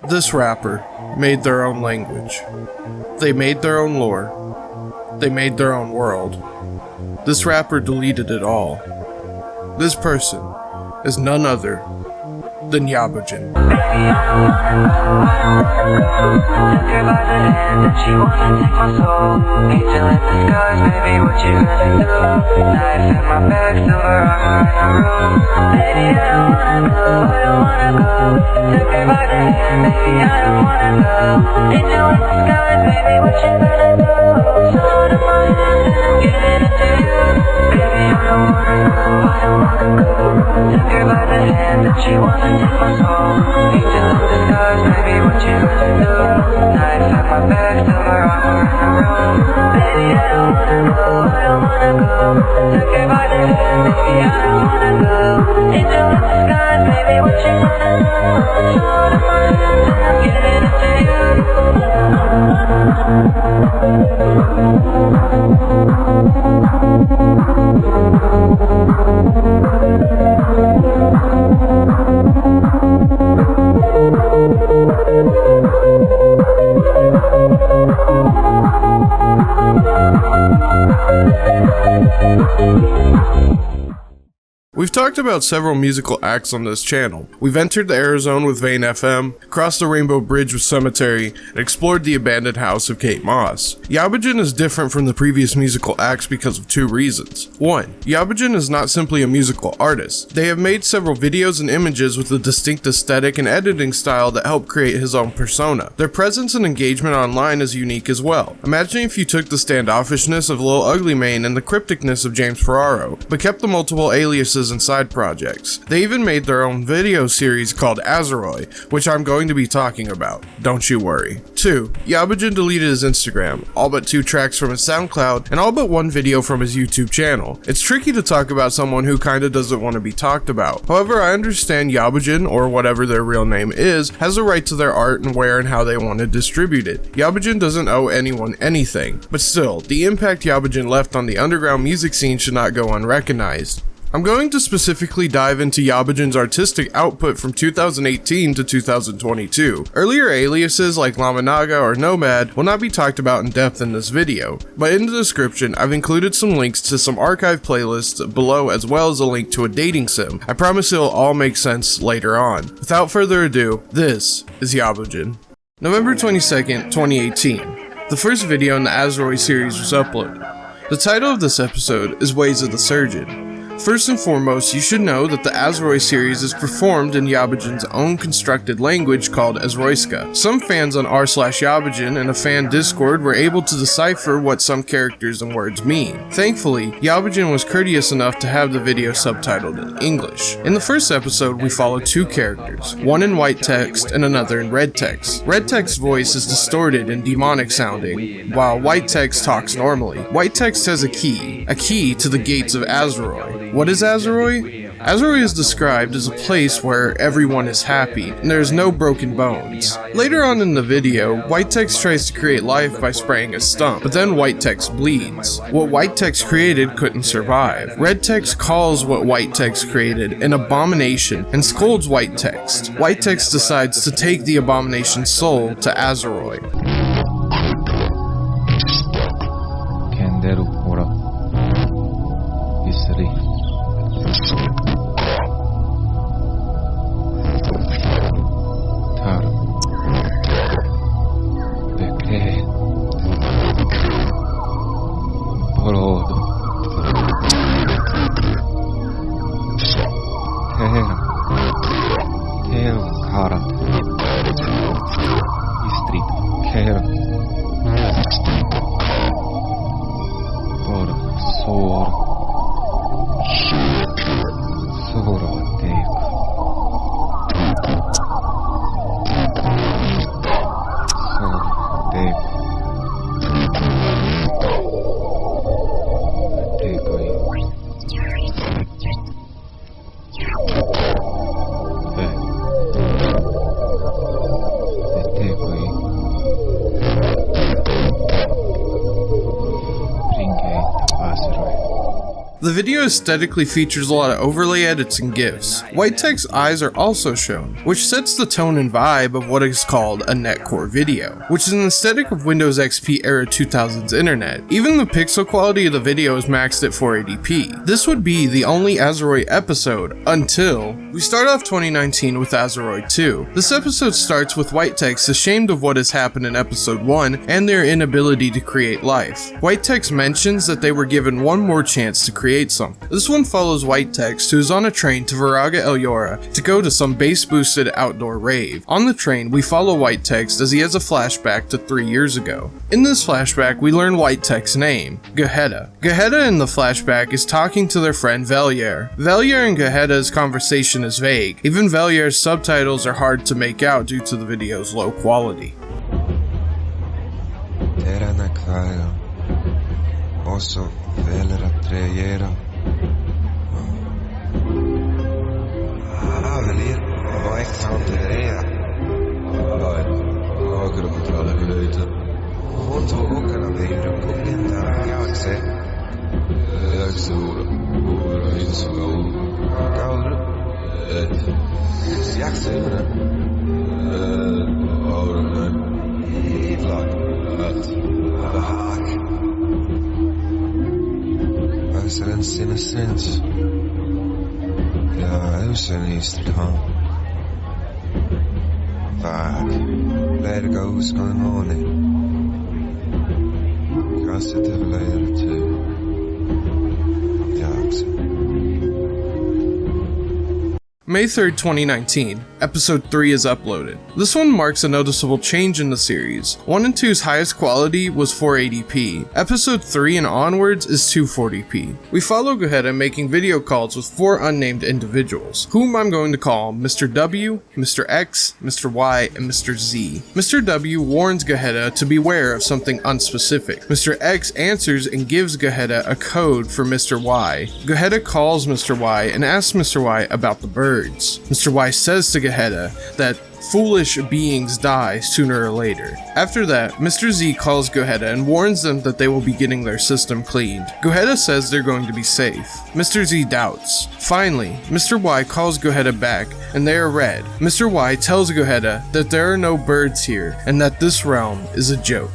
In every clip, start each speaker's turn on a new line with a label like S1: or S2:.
S1: This rapper made their own language. They made their own lore. They made their own world. This rapper deleted it all. This person is none other than Yabujin.
S2: She wants to take my soul. Angel in disguise, baby, what you gonna do? Knife at my back, silver armor in the room. Baby, I don't wanna go, I don't wanna go. Took her by the hand, baby, I don't wanna go. Angel in disguise, baby, what you gonna do? Sword in my hands and I'm getting into you.
S1: We've talked about several musical acts on this channel. We've entered the Arizona with Vane FM, crossed the Rainbow Bridge with Cemetery, and explored the abandoned house of Kate Moss. Yabujin is different from the previous musical acts because of two reasons. One, Yabujin is not simply a musical artist. They have made several videos and images with a distinct aesthetic and editing style that help create his own persona. Their presence and engagement online is unique as well. Imagine if you took the standoffishness of Lil Ugly Mane and the crypticness of James Ferraro, but kept the multiple aliases and side projects. They even made their own video series called Azeroy, which I'm going to be talking about, don't you worry. 2. Yabujin deleted his Instagram, all but 2 tracks from his SoundCloud, and all but 1 video from his YouTube channel. It's tricky to talk about someone who kinda doesn't want to be talked about. However, I understand Yabujin, or whatever their real name is, has a right to their art and where and how they want to distribute it. Yabujin doesn't owe anyone anything, but still, the impact Yabujin left on the underground music scene should not go unrecognized. I'm going to specifically dive into Yabujin's artistic output from 2018 to 2022. Earlier aliases like Lamanaga or Nomad will not be talked about in depth in this video, but in the description I've included some links to some archive playlists below as well as a link to a dating sim. I promise it'll all make sense later on. Without further ado, this is Yabujin. November 22nd, 2018. The first video in the Azeroy series was uploaded. The title of this episode is Ways of the Surgeon. First and foremost, you should know that the Azeroy series is performed in Yabujin's own constructed language called Azroyska. Some fans on r/Yabujin and a fan Discord were able to decipher what some characters and words mean. Thankfully, Yabujin was courteous enough to have the video subtitled in English. In the first episode, we follow 2 characters, one in white text and another in red text. Red text's voice is distorted and demonic sounding, while white text talks normally. White text has a key to the gates of Azeroy. What is Azeroy? Azeroy is described as a place where everyone is happy and there is no broken bones. Later on in the video, white text tries to create life by spraying a stump, but then white text bleeds. What white text created couldn't survive. Red text calls what white text created an abomination and scolds white text. White text decides to take the abomination's soul to Azeroy. The The video aesthetically features a lot of overlay edits and GIFs. White Tech's eyes are also shown, which sets the tone and vibe of what is called a netcore video, which is an aesthetic of Windows XP era 2000s internet. Even the pixel quality of the video is maxed at 480p. This would be the only Azeroth episode until we start off 2019 with Azeroth 2. This episode starts with White Tech's ashamed of what has happened in episode 1 and their inability to create life. White Tex mentions that they were given one more chance to create something. This one follows White Tex, who is on a train to Viraga El Yora to go to some base boosted outdoor rave. On the train, we follow White Tex as he has a flashback to 3 years ago. In this flashback, we learn White Tech's name, Geheda. Geheda in the flashback is talking to their friend Velier. Velier and Geheda's conversation is vague. Even Velier's subtitles are hard to make out due to the video's low quality.
S3: Innocence. Ja, usenist tom. Fuck. Let it go, what's going on here? Constitutive layer 2.
S1: May 3rd, 2019, Episode 3 is uploaded. This one marks a noticeable change in the series. 1 and 2's highest quality was 480p. Episode 3 and onwards is 240p. We follow Geheda making video calls with 4 unnamed individuals, whom I'm going to call Mr. W, Mr. X, Mr. Y, and Mr. Z. Mr. W warns Geheda to beware of something unspecific. Mr. X answers and gives Geheda a code for Mr. Y. Geheda calls Mr. Y and asks Mr. Y about the bird. Mr. Y says to Geheda that foolish beings die sooner or later. After that, Mr. Z calls Geheda and warns them that they will be getting their system cleaned. Geheda says they're going to be safe. Mr. Z doubts. Finally, Mr. Y calls Geheda back and they are read. Mr. Y tells Geheda that there are no birds here and that this realm is a joke.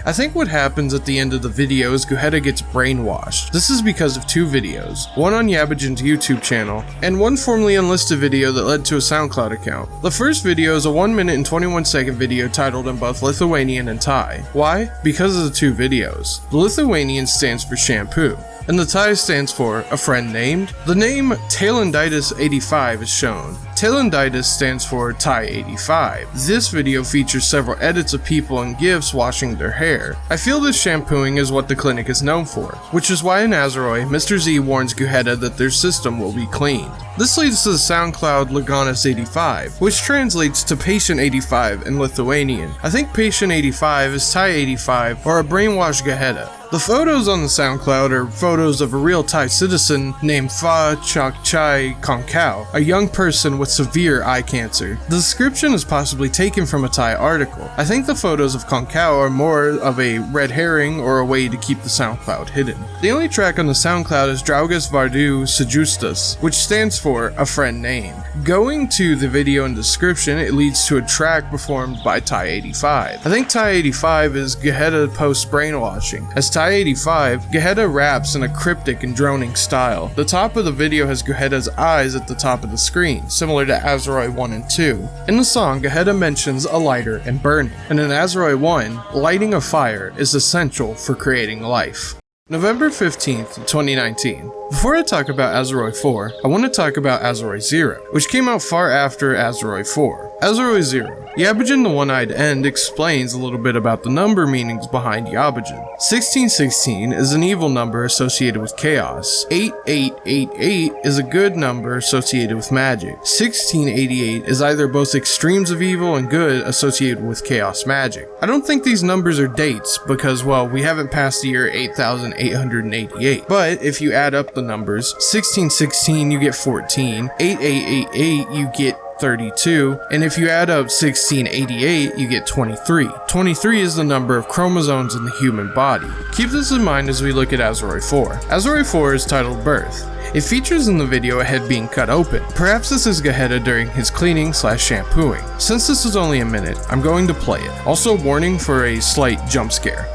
S1: I think what happens at the end of the video is Geheda gets brainwashed. This is because of 2 videos, one on Yabujin's YouTube channel, and one formerly unlisted video that led to a SoundCloud account. The first video is a 1 minute and 21 second video titled in both Lithuanian and Thai. Why? Because of the 2 videos. The Lithuanian stands for shampoo, and the Thai stands for a friend named. The name Telophaze85 is shown. Telophaze stands for Thai 85. This video features several edits of people and GIFs washing their hair. I feel this shampooing is what the clinic is known for, which is why in Azeroth, Mr. Z warns Geheda that their system will be cleaned. This leads to the SoundCloud Leganis 85, which translates to Patient 85 in Lithuanian. I think Patient 85 is Thai 85 or a brainwashed Geheda. The photos on the SoundCloud are photos of a real Thai citizen named Pha Chak Chai Konkao, a young person with severe eye cancer. The description is possibly taken from a Thai article. I think the photos of Konkao are more of a red herring or a way to keep the SoundCloud hidden. The only track on the SoundCloud is Draugas Vardu Sejustas, which stands for a friend name. Going to the video and description, it leads to a track performed by Thai 85. I think Thai 85 is Geheda post brainwashing. As Thai 85, Geheda raps in a cryptic and droning style. The top of the video has Geheda's eyes at the top of the screen, similar to Azeroth 1 and 2. In the song, Geheda mentions a lighter and burning, and in Azeroth 1, lighting a fire is essential for creating life. November 15th, 2019. Before I talk about Azeroth 4, I want to talk about Azeroth 0, which came out far after Azeroth 4. Azeroth 0. Yabujin the One-Eyed End explains a little bit about the number meanings behind Yabujin. 1616 is an evil number associated with chaos. 8888 is a good number associated with magic. 1688 is either both extremes of evil and good associated with chaos magic. I don't think these numbers are dates because, well, we haven't passed the year 8888. But if you add up the numbers, 1616 you get 14, 8888 you get 32, and if you add up 1688, you get 23. 23 is the number of chromosomes in the human body. Keep this in mind as we look at Azeroth 4. Azeroth 4 is titled Birth. It features in the video a head being cut open. Perhaps this is Gaheta during his cleaning/shampooing. Since this is only a minute, I'm going to play it. Also warning for a slight jump scare.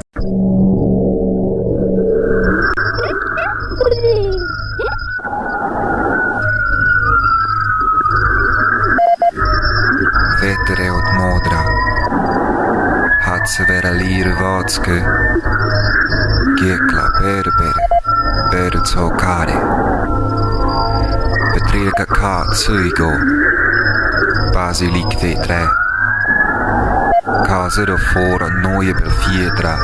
S3: Vetere od modra, Hatsevera lir vatske, Gekla berber, Berdzokare, Betrega katsuigo, Basilik vetre, Kazer fora noje belfiedra,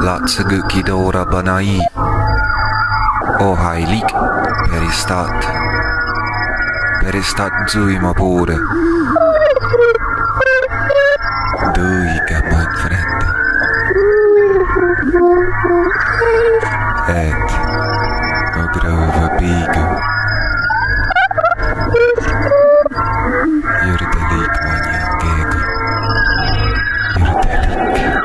S3: Latsegukidora banai, Ohailik peristat. Peristat zuima pure. Duiga manfrenda. Et ogrova bigo. Jurdelik manjangego. Jurdelik.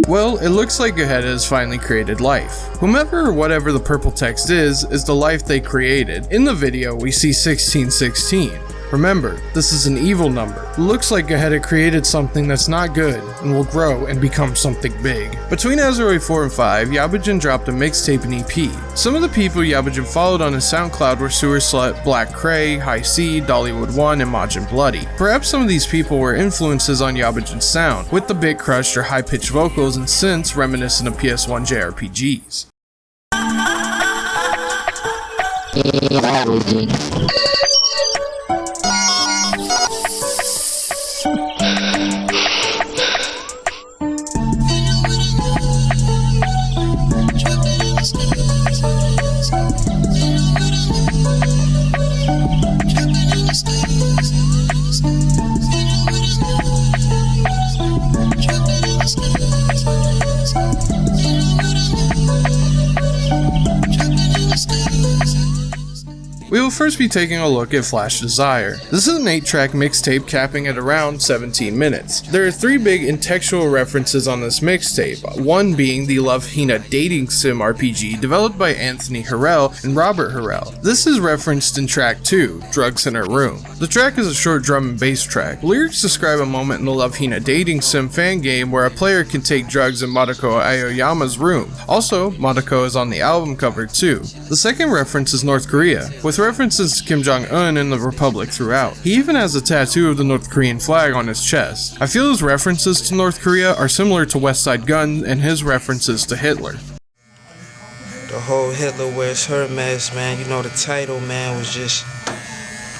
S1: Well, it looks like Gaheta has finally created life. Whomever or whatever the purple text is the life they created. In the video, we see 1616. Remember, this is an evil number. It looks like Gaheta created something that's not good and will grow and become something big. Between Azeroth 4 and 5, Yabujin dropped a mixtape and EP. Some of the people Yabujin followed on his SoundCloud were Sewer Slut, Black Cray, High C, Dollywood 1, and Majin Bloody. Perhaps some of these people were influences on Yabujin's sound, with the bit crushed or high-pitched vocals and synths reminiscent of PS1 JRPGs. We will first be taking a look at Flash Desire. This is an 8-track mixtape capping at around 17 minutes. There are 3 big intextual references on this mixtape, one being the Love Hina dating sim RPG developed by Anthony Harrell and Robert Harrell. This is referenced in track 2, Drugs in Her Room. The track is a short drum and bass track. Lyrics describe a moment in the Love Hina dating sim fan game where a player can take drugs in Madako Aoyama's room. Also, Madako is on the album cover too. The second reference is North Korea, with references to Kim Jong-un and the Republic throughout. He even has a tattoo of the North Korean flag on his chest. I feel his references to North Korea are similar to West Side Gun and his references to Hitler.
S4: The whole Hitler wears her mask, man. You know, the title, man, was just,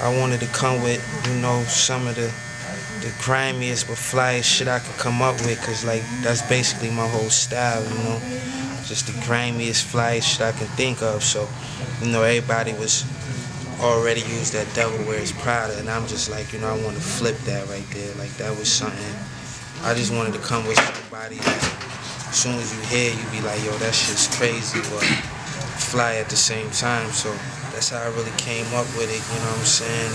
S4: I wanted to come with, you know, some of the grimiest but flyest shit I could come up with, cause like, that's basically my whole style, you know. Just the grimiest, flyest shit I can think of, so, you know, everybody was already used that Devil Wears Prada, and I'm just like, you know, I want to flip that right there. Like, that was something, I just wanted to come with somebody that as soon as you hear, you be like, yo, that shit's crazy, but fly at the same time, so that's how I really came up with it, you know what I'm saying?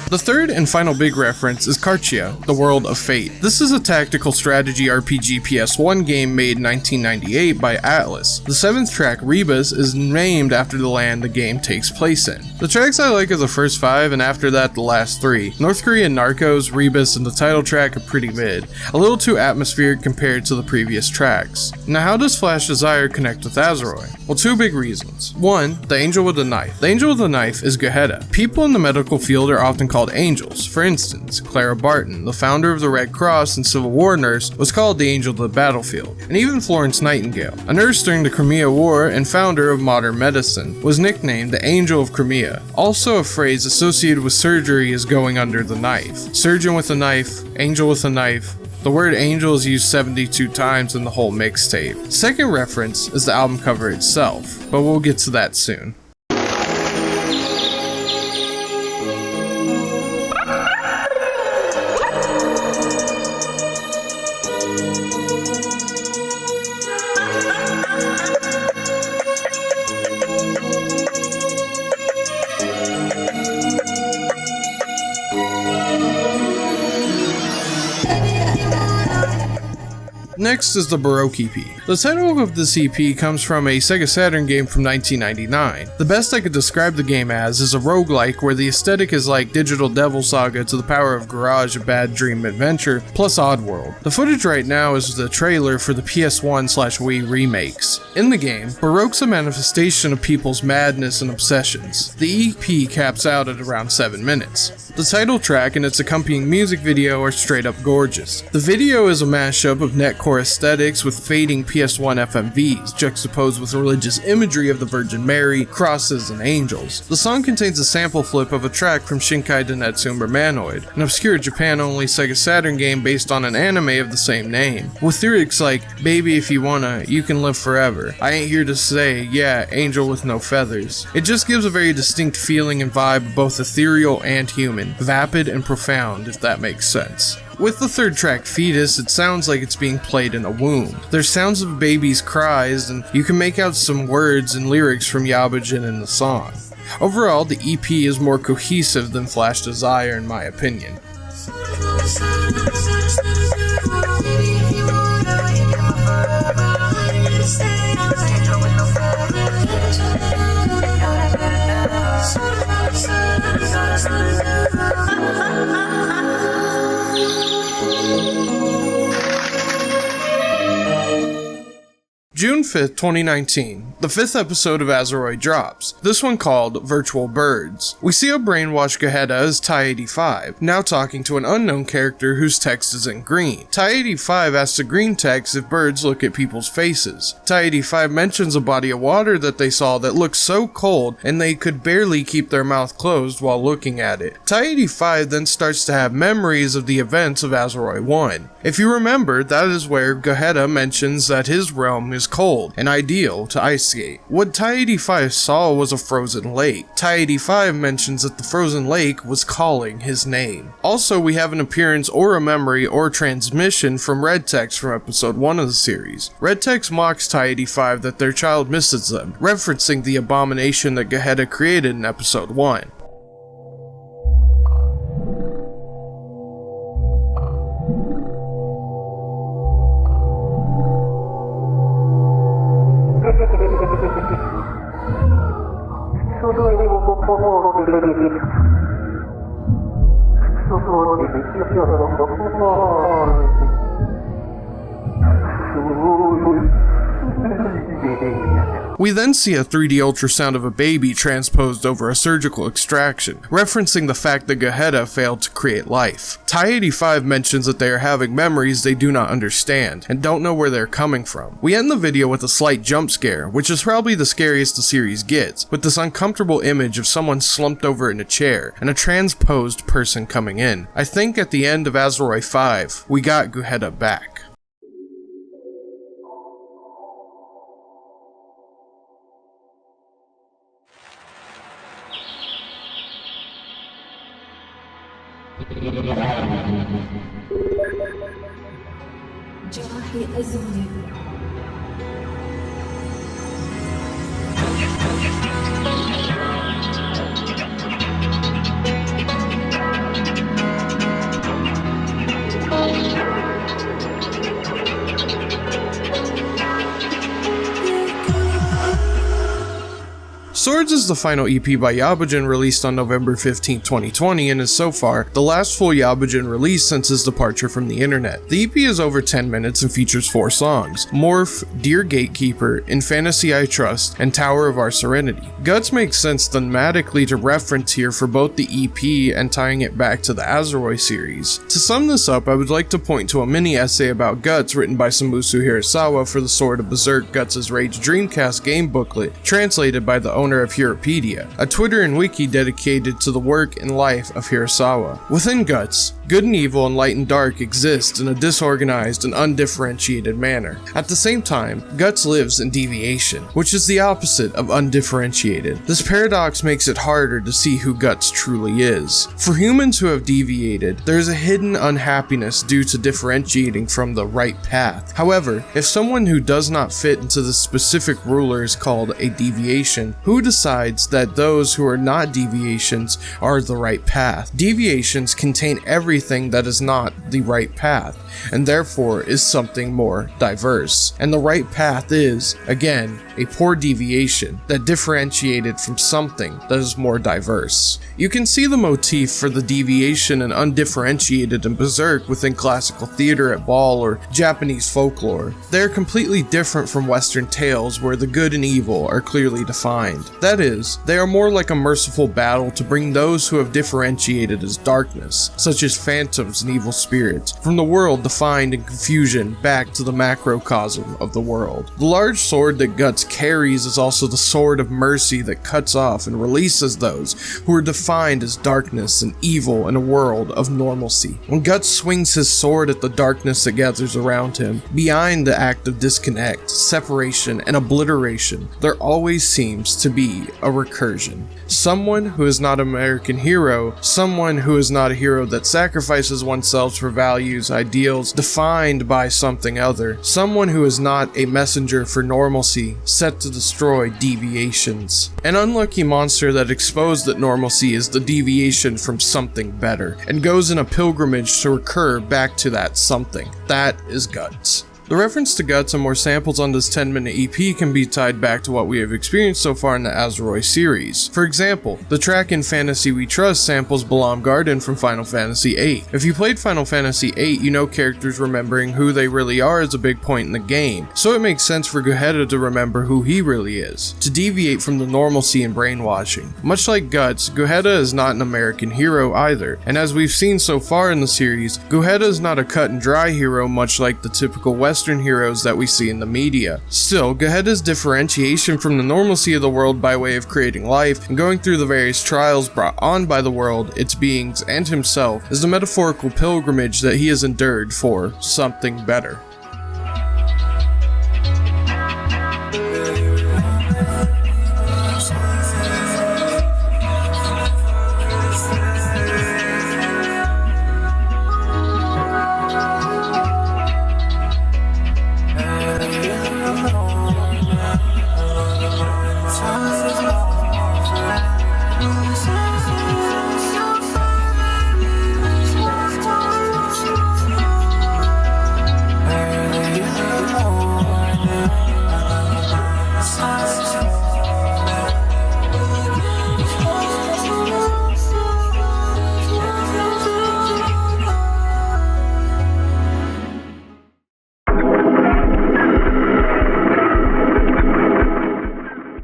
S1: The third and final big reference is Karchia, the World of Fate. This is a tactical strategy RPG PS1 game made in 1998 by Atlas. The 7th track, Rebus, is named after the land the game takes place in. The tracks I like are the first 5, and after that the last 3. North Korean Narcos, Rebus, and the title track are pretty mid, a little too atmospheric compared to the previous tracks. Now how does Flash Desire connect with Azeroth? Well, 2 big reasons. 1, the angel with the knife. The angel Angel of the Knife is Gaheta. People in the medical field are often called angels. For instance, Clara Barton, the founder of the Red Cross and Civil War nurse, was called the Angel of the Battlefield. And even Florence Nightingale, a nurse during the Crimea War and founder of modern medicine, was nicknamed the Angel of Crimea. Also a phrase associated with surgery is going under the knife. Surgeon with a knife, angel with a knife. The word angel is used 72 times in the whole mixtape. Second reference is the album cover itself, but we'll get to that soon. Next is the Baroque EP. The title of this EP comes from a Sega Saturn game from 1999. The best I could describe the game as is a roguelike where the aesthetic is like Digital Devil Saga to the power of Garage: A Bad Dream Adventure plus Oddworld. The footage right now is the trailer for the PS1/Wii remakes. In the game, Baroque's a manifestation of people's madness and obsessions. The EP caps out at around 7 minutes. The title track and its accompanying music video are straight up gorgeous. The video is a mashup of netcore aesthetics with fading PS1 FMVs, juxtaposed with religious imagery of the Virgin Mary, crosses, and angels. The song contains a sample flip of a track from Shinkai Densetsu Mermanoid, an obscure Japan-only Sega Saturn game based on an anime of the same name, with lyrics like, "Baby if you wanna, you can live forever. I ain't here to say, yeah, angel with no feathers." It just gives a very distinct feeling and vibe of both ethereal and human, vapid and profound, if that makes sense. With the third track, Fetus, it sounds like it's being played in a womb. There's sounds of babies' cries, and you can make out some words and lyrics from Yabujin in the song. Overall, the EP is more cohesive than Flash Desire in my opinion. June 5th, 2019, the 5th episode of Azeroid drops, this one called Virtual Birds. We see a brainwashed Gaheta as Ty85, now talking to an unknown character whose text is in green. Ty85 asks the green text if birds look at people's faces. Ty85 mentions a body of water that they saw that looked so cold and they could barely keep their mouth closed while looking at it. Ty85 then starts to have memories of the events of Azeroid 1. If you remember, that is where Gaheta mentions that his realm is cold and ideal to ice skate. What Ty85 saw was a frozen lake. Ty85 mentions that the frozen lake was calling his name. Also, we have an appearance or a memory or transmission from Red Text from episode 1 of the series. Red Text mocks Ty85 that their child misses them, referencing the abomination that Gaheta created in episode 1. We then see a 3D ultrasound of a baby transposed over a surgical extraction, referencing the fact that Gaheta failed to create life. Ty85 mentions that they are having memories they do not understand, and don't know where they're coming from. We end the video with a slight jump scare, which is probably the scariest the series gets, with this uncomfortable image of someone slumped over in a chair, and a transposed person coming in. I think at the end of Azeroid 5, we got Gaheta back.
S5: جراحي أزمني
S1: Swords is the final EP by Yabujin released on November 15, 2020 and is so far the last full Yabujin release since his departure from the internet. The EP is over 10 minutes and features 4 songs: Morph, Dear Gatekeeper, In Fantasy I Trust, and Tower of Our Serenity. Guts makes sense thematically to reference here for both the EP and tying it back to the Azuroi series. To sum this up, I would like to point to a mini essay about Guts written by Samusu Hirasawa for the Sword of Berserk Guts' Rage Dreamcast game booklet, translated by the owner of Hirapedia, a Twitter and wiki dedicated to the work and life of Hirasawa. Within Guts, good and evil and light and dark exist in a disorganized and undifferentiated manner. At the same time, Guts lives in deviation, which is the opposite of undifferentiated. This paradox makes it harder to see who Guts truly is. For humans who have deviated, there is a hidden unhappiness due to differentiating from the right path. However, if someone who does not fit into the specific ruler is called a deviation, who decides that those who are not deviations are the right path? Deviations contain everything that is not the right path, and therefore is something more diverse. And the right path is, again, a poor deviation that differentiated from something that is more diverse. You can see the motif for the deviation and undifferentiated in Berserk within classical theater at Ball or Japanese folklore. They are completely different from Western tales where the good and evil are clearly defined. That is, they are more like a merciful battle to bring those who have differentiated as darkness, such as phantoms and evil spirits, from the world defined in confusion back to the macrocosm of the world. The large sword that Guts carries is also the sword of mercy that cuts off and releases those who are defined as darkness and evil in a world of normalcy. When Guts swings his sword at the darkness that gathers around him, behind the act of disconnect, separation, and obliteration, there always seems to be a recursion. Someone who is not an American hero, someone who is not a hero that sacrifices oneself for values, ideals defined by something other, someone who is not a messenger for normalcy, set to destroy deviations. An unlucky monster that exposed that normalcy is the deviation from something better, and goes in a pilgrimage to recur back to that something. That is Guts. The reference to Guts and more samples on this 10-minute EP can be tied back to what we have experienced so far in the Azuroi series. For example, the track In Fantasy We Trust samples Balam Garden from Final Fantasy VIII. If you played Final Fantasy VIII, you know characters remembering who they really are is a big point in the game, so it makes sense for Guheta to remember who he really is, to deviate from the normalcy and brainwashing. Much like Guts, Guheta is not an American hero either, and as we've seen so far in the series, Guheta is not a cut and dry hero much like the typical Western heroes that we see in the media. Still, Guheta's differentiation from the normalcy of the world by way of creating life and going through the various trials brought on by the world, its beings, and himself is the metaphorical pilgrimage that he has endured for something better.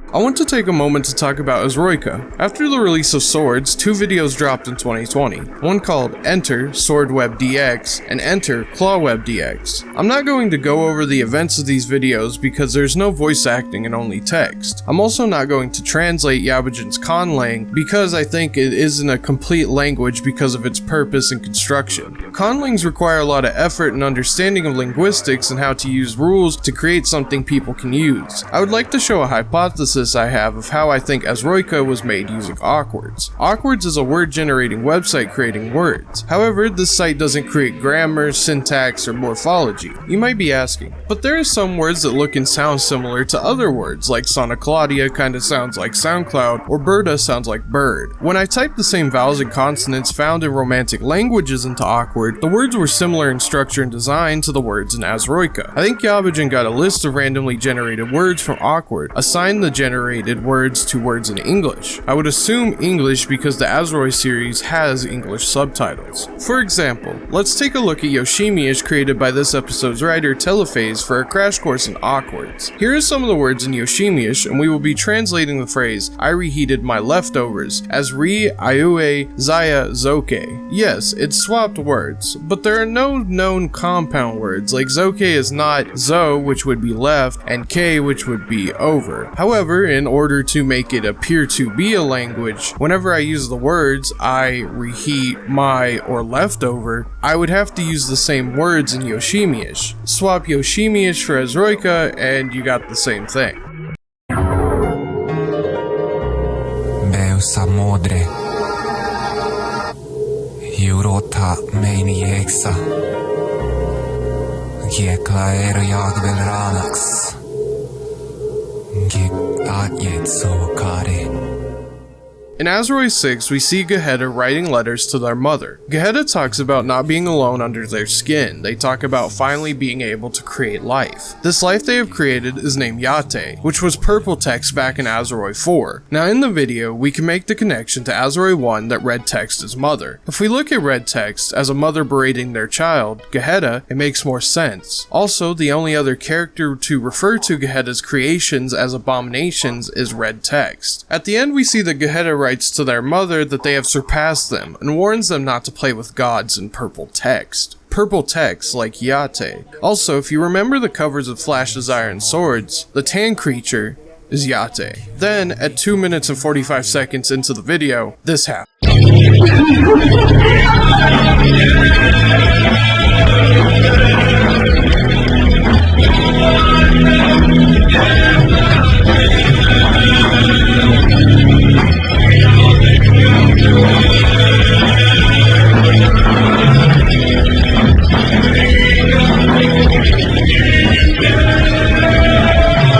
S1: I want to take a moment to talk about Azroika. After the release of Swords, 2 videos dropped in 2020. One called Enter Sword Web DX and Enter Claw Web DX. I'm not going to go over the events of these videos because there's no voice acting and only text. I'm also not going to translate Yabujin's conlang because I think it isn't a complete language because of its purpose and construction. Conlangs require a lot of effort and understanding of linguistics and how to use rules to create something people can use. I would like to show a hypothesis I have of how I think Azroika was made using Awkwards. Awkwards is a word-generating website creating words. However, this site doesn't create grammar, syntax, or morphology. You might be asking, but there are some words that look and sound similar to other words, like Santa Claudia kinda sounds like SoundCloud, or Berta sounds like bird. When I typed the same vowels and consonants found in Romantic languages into Awkward, the words were similar in structure and design to the words in Azroika. I think Yabujin got a list of randomly generated words from Awkward, assigned the generator transliterated words to words in English. I would assume English because the Azuroi series has English subtitles. For example, let's take a look at Yoshimi-ish created by this episode's writer Telophaze for a crash course in awkwards. Here are some of the words in Yoshimi-ish, and we will be translating the phrase "I reheated my leftovers" as "Ri Aiue Zaya Zoke." Yes, it's swapped words, but there are no known compound words, like Zoke is not Zo, which would be left, and K, which would be over. However, in order to make it appear to be a language, whenever I use the words "I reheat my" or "leftover," I would have to use the same words in Yoshimi-ish. Swap Yoshimi-ish for Azroika and you got the same thing.
S3: Beusa modre Eurota meinieksa Giekla erjagvel ranax Gik atjetso kare.
S1: In Azuroi 6, we see Geheta writing letters to their mother. Geheta talks about not being alone under their skin. They talk about finally being able to create life. This life they have created is named Yate, which was purple text back in Azuroi 4. Now in the video, we can make the connection to Azuroi 1 that red text is mother. If we look at red text as a mother berating their child, Geheta, it makes more sense. Also, the only other character to refer to Geheta's creations as abominations is red text. At the end, we see that Geheta writes to their mother that they have surpassed them and warns them not to play with gods in purple text. Purple text like Yate. Also, if you remember the covers of Flash Desire and Swords, the tan creature is Yate. Then, at 2 minutes and 45 seconds into the video, this happens.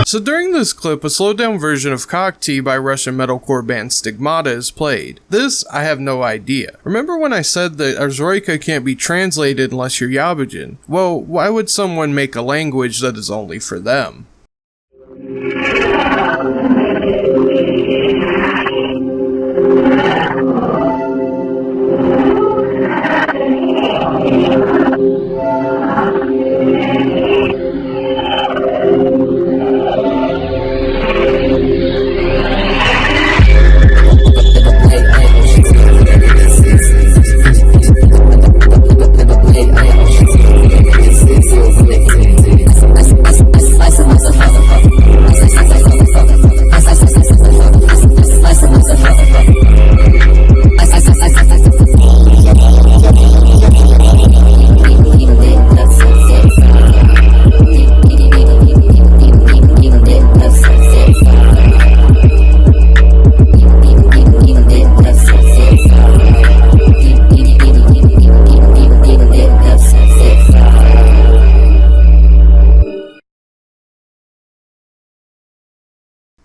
S1: So during this clip, a slowed down version of Cocktail by Russian metalcore band Stigmata is played. This, I have no idea. Remember when I said that Azroika can't be translated unless you're Yabujin? Well, why would someone make a language that is only for them?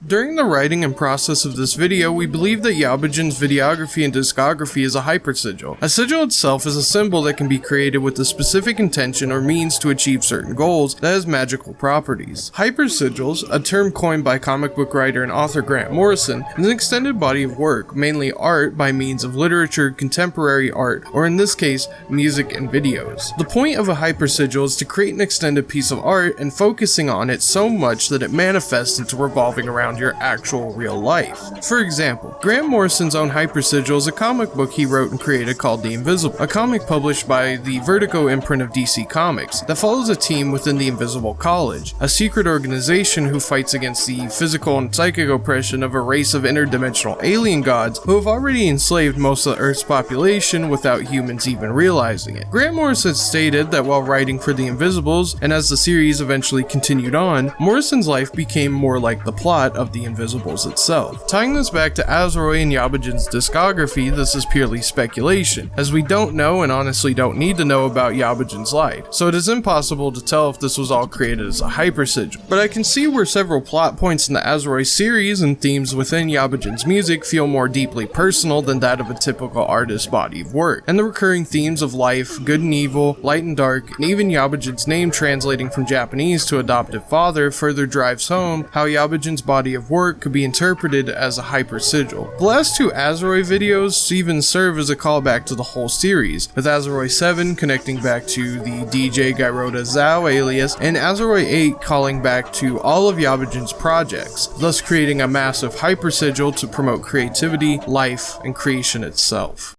S1: During the writing and process of this video, we believe that Yabujin's videography and discography is a hypersigil. A sigil itself is a symbol that can be created with a specific intention or means to achieve certain goals that has magical properties. Hypersigils, a term coined by comic book writer and author Grant Morrison, is an extended body of work, mainly art by means of literature, contemporary art, or in this case, music and videos. The point of a hypersigil is to create an extended piece of art and focusing on it so much that it manifests into revolving around your actual real life. For example, Grant Morrison's own hypersigil is a comic book he wrote and created called The Invisible, a comic published by the Vertigo imprint of DC Comics that follows a team within the Invisible College, a secret organization who fights against the physical and psychic oppression of a race of interdimensional alien gods who have already enslaved most of the Earth's population without humans even realizing it. Grant Morrison stated that while writing for The Invisibles, and as the series eventually continued on, Morrison's life became more like the plot of The Invisibles itself. Tying this back to Azuroi and Yabujin's discography, this is purely speculation, as we don't know and honestly don't need to know about Yabujin's life, so it is impossible to tell if this was all created as a hypersigil. But I can see where several plot points in the Azuroi series and themes within Yabujin's music feel more deeply personal than that of a typical artist's body of work, and the recurring themes of life, good and evil, light and dark, and even Yabujin's name translating from Japanese to adoptive father further drives home how Yabujin's body body of work could be interpreted as a hypersigil. The last two Azeroi videos even serve as a callback to the whole series, with Azeroi 7 connecting back to the DJ Gairota Zhao alias, and Azeroi 8 calling back to all of Yabujin's projects, thus creating a massive hypersigil to promote creativity, life, and creation itself.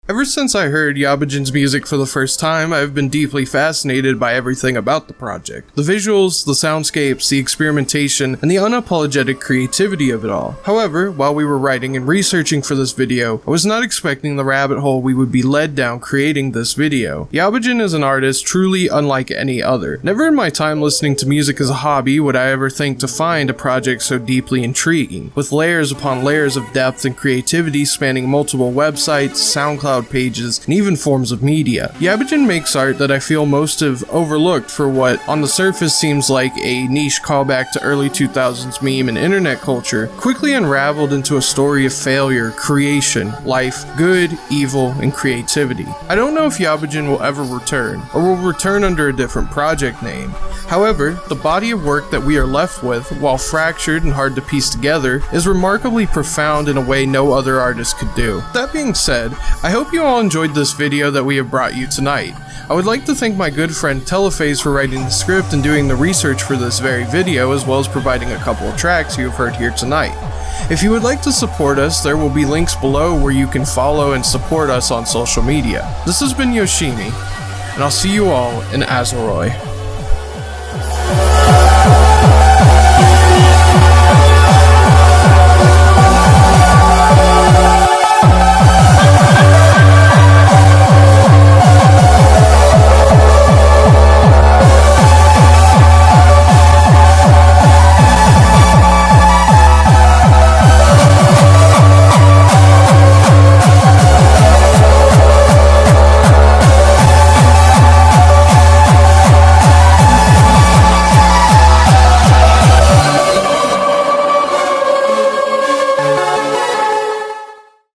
S1: Ever since I heard Yabujin's music for the first time, I've been deeply fascinated by everything about the project. The visuals, the soundscapes, the experimentation, and the unapologetic creativity of it all. However, while we were writing and researching for this video, I was not expecting the rabbit hole we would be led down creating this video. Yabujin is an artist truly unlike any other. Never in my time listening to music as a hobby would I ever think to find a project so deeply intriguing, with layers upon layers of depth and creativity spanning multiple websites, SoundCloud pages, and even forms of media. Yabujin makes art that I feel most have overlooked for what, on the surface, seems like a niche callback to early 2000s meme and internet culture, quickly unraveled into a story of failure, creation, life, good, evil, and creativity. I don't know if Yabujin will ever return, or will return under a different project name. However, the body of work that we are left with, while fractured and hard to piece together, is remarkably profound in a way no other artist could do. That being said, I hope you all enjoyed this video that we have brought you tonight. I would like to thank my good friend Telophaze for writing the script and doing the research for this very video, as well as providing a couple of tracks you have heard here tonight. If you would like to support us, there will be links below where you can follow and support us on social media. This has been Yoshimi, and I'll see you all in Azeroi.